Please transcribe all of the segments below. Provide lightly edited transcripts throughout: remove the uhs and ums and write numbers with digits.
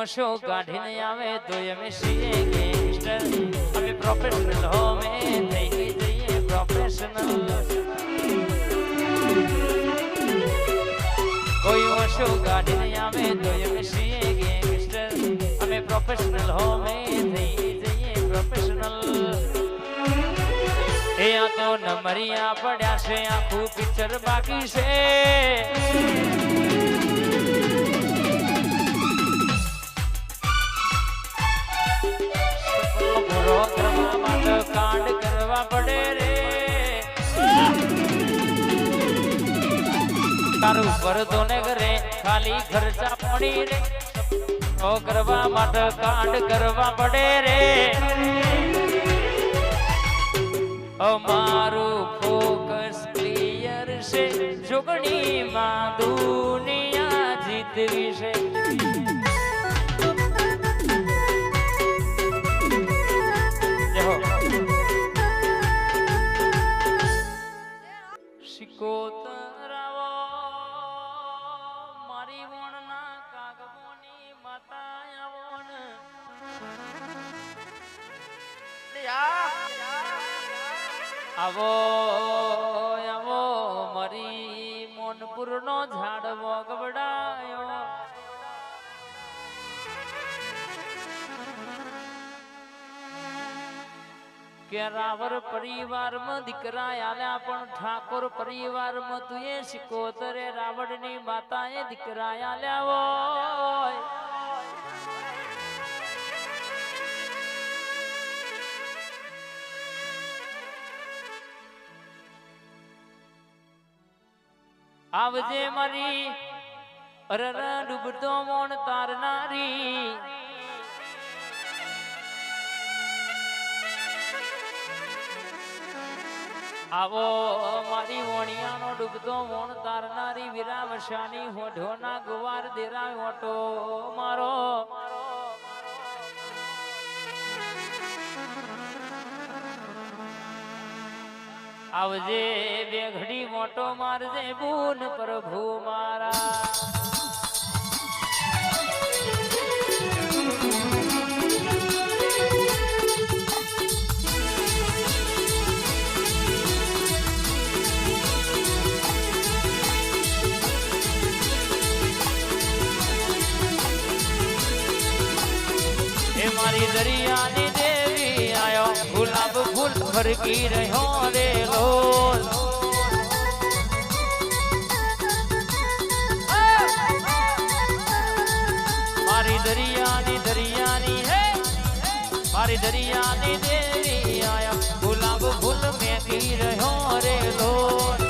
ઓશો કાઢીને આવે તો અમે છીએ ગેંગસ્ટર અમે પ્રોફેશનલ હો મે થઈ જઈએ પ્રોફેશનલ કોઈ ઓશો કાઢીને આવે તો અમે છીએ ગેંગસ્ટર અમે પ્રોફેશનલ હો મે થઈ જઈએ પ્રોફેશનલ એ આ તો નમરિયા પડ્યા છે આખું પિક્ચર બાકી છે કાંડ કરવા પડે રે તારું ભરતો ને ઘરે ખાલી ખર્ચા પડી રે ઓ કરવા માટે કાંડ કરવા પડે રે અમારું ફોકસ ક્લિયર છે જોગણીમાં દુનિયા જીતવી છે શિકોતરાવો મારી વણના કાગમોની માતા આવોન આવો આવો મારી મોનપુરનો ઝાડવો ગબડાયો કે રાવર પરિવારમાં દીકરા આલ્યા પણ ઠાકોર પરિવારમાં તું એ શિકોતરે રાવણની માતાએ દીકરા આલ્યા હોય આવજે મારી અરર ડૂબતો મોણ તારનારી આવો મારી વણિયાનો ડૂબતો મોણ તારનારી વિરાવશાની હોઢોના ગુવાર દેરા ઓટો મારો આવજે બે ઘડી મોટો મારજે બૂન પ્રભુ મારા મારી દરિયાની દેવી આયો ગુલાબ ફૂલ ફરકી રહ્યો રે લોલ મારી દરિયાની હે મારી દરિયાની દેવી આયો ગુલાબ ફૂલ મેકી રહ્યો રે લોલ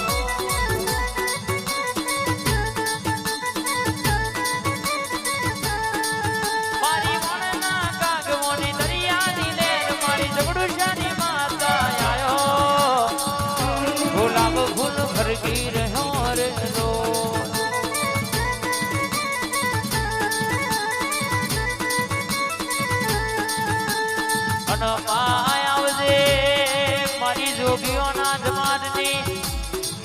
ફરકી રહ્યો રે લો અને આવજે મારી જોગીઓના જમાનની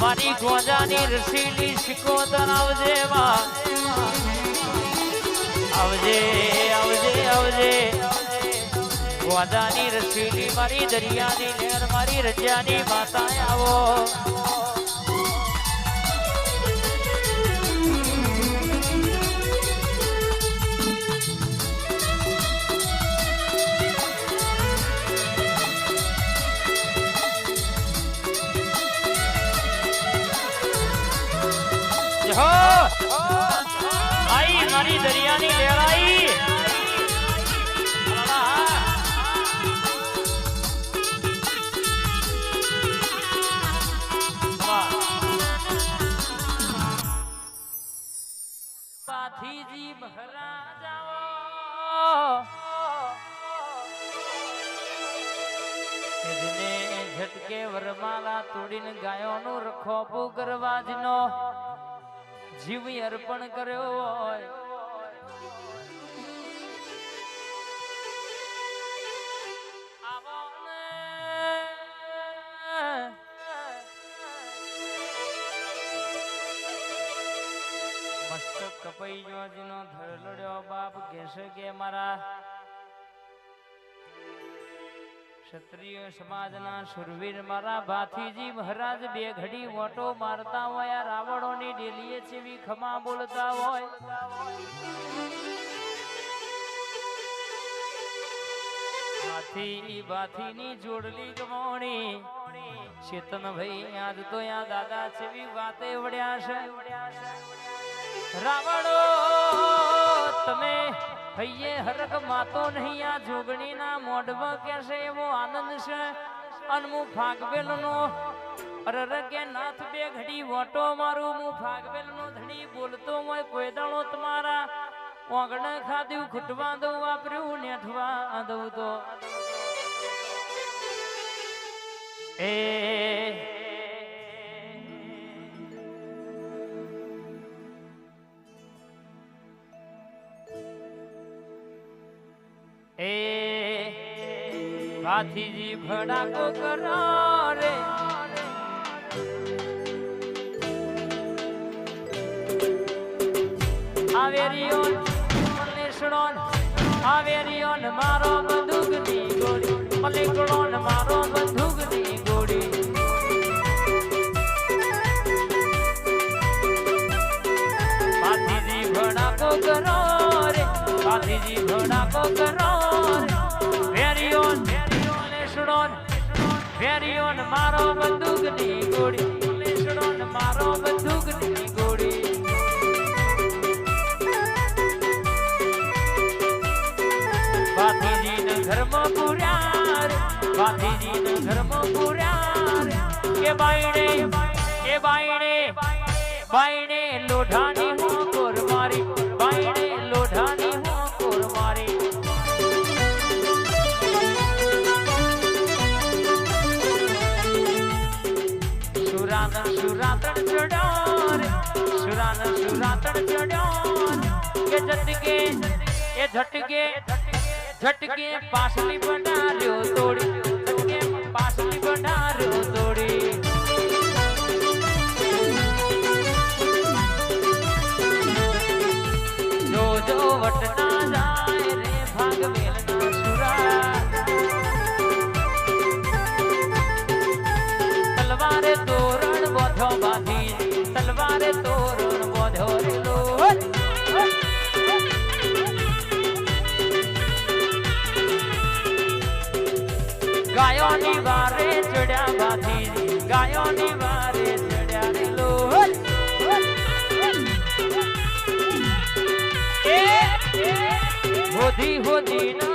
મારી ગોંજાની રસીલી શિકોતર આવજે આવજે આવજે આવજે ગોંજાની રસીલી મારી દરિયાની લહેર મારી રજિયાની માતા આવો आई मारी दरियानी लहराई पाथीजी महाराजाओ झटके वरमाला तोड़ीने गायों रखो पुगरवाजनो जीवी अर्पण કર્યો હોય આવો ને મસ્તક કપાઈ જોજીનો ધરલડ્યો બાપ કહેશે કે મારા ક્ષત્રિય સમાજના સુરવીર મારા ભાથીજી મહારાજ બે ઘડી ઓટો મારતા હોય રાવણોની ડેલીએ જેવી ખમા બોલતા હોય ભાથીની જોડલી ગમોણી ચેતન ભાઈ આજ તો યા દાદા જેવી વાતે વડ્યા છે રાવણો તમે હૈયે હરક માતો નહીં આ જોગણી ના મોઢમાં કેસે એવો આનંદ છે અનમુ ફાગવેલ નો અરર કે નાથ બે ઘડી વોટો મારું મુ ફાગવેલ નો ધડી બોલતો હોય કોઈ દાણો તમારા ઓગણ ખાધ્યું ખૂટવા દઉં વાપર્યું નેઠવા દઉં તો ભાથીજી ભડાકો કરો રે આવેરિયો મલેશડોન આવેરિયો મારો બંદૂકની ગોળી મલેકડોન મારો બંદૂકની ગોળી ભાથીજી ભડાકો કરો રે ભાથીજી ભડાકો કરો રે વેરિયોન વેરિયોન મારો બંદૂકની ગોળી મલેશડોન મારો બંદૂકની ગોળી ભાથીજીના ઘરમાં પૂર્યા રે ભાથીજીના ઘરમાં પૂર્યા રે કે બાયણે લોઢાની હું કોર મારી બાયણે લોઢાની હું કોર મારી સુરાતણ ચડ્યો રે સુરાતણ ચડ્યો કે ઝટકે પાસલી બનાર્યો તોડી ઝટકે પાસલી બનાર્યો તોડી જો વટના જાય રે ભાગવેલના સુરા તલવારે તોરણ બોધો બાંધી તલવારે તોરણ બોધો રે લો ગાયોની વારે ચડ્યા બાંધી ગાયોની વારે ચડ્યા રે લો હોધી હોધી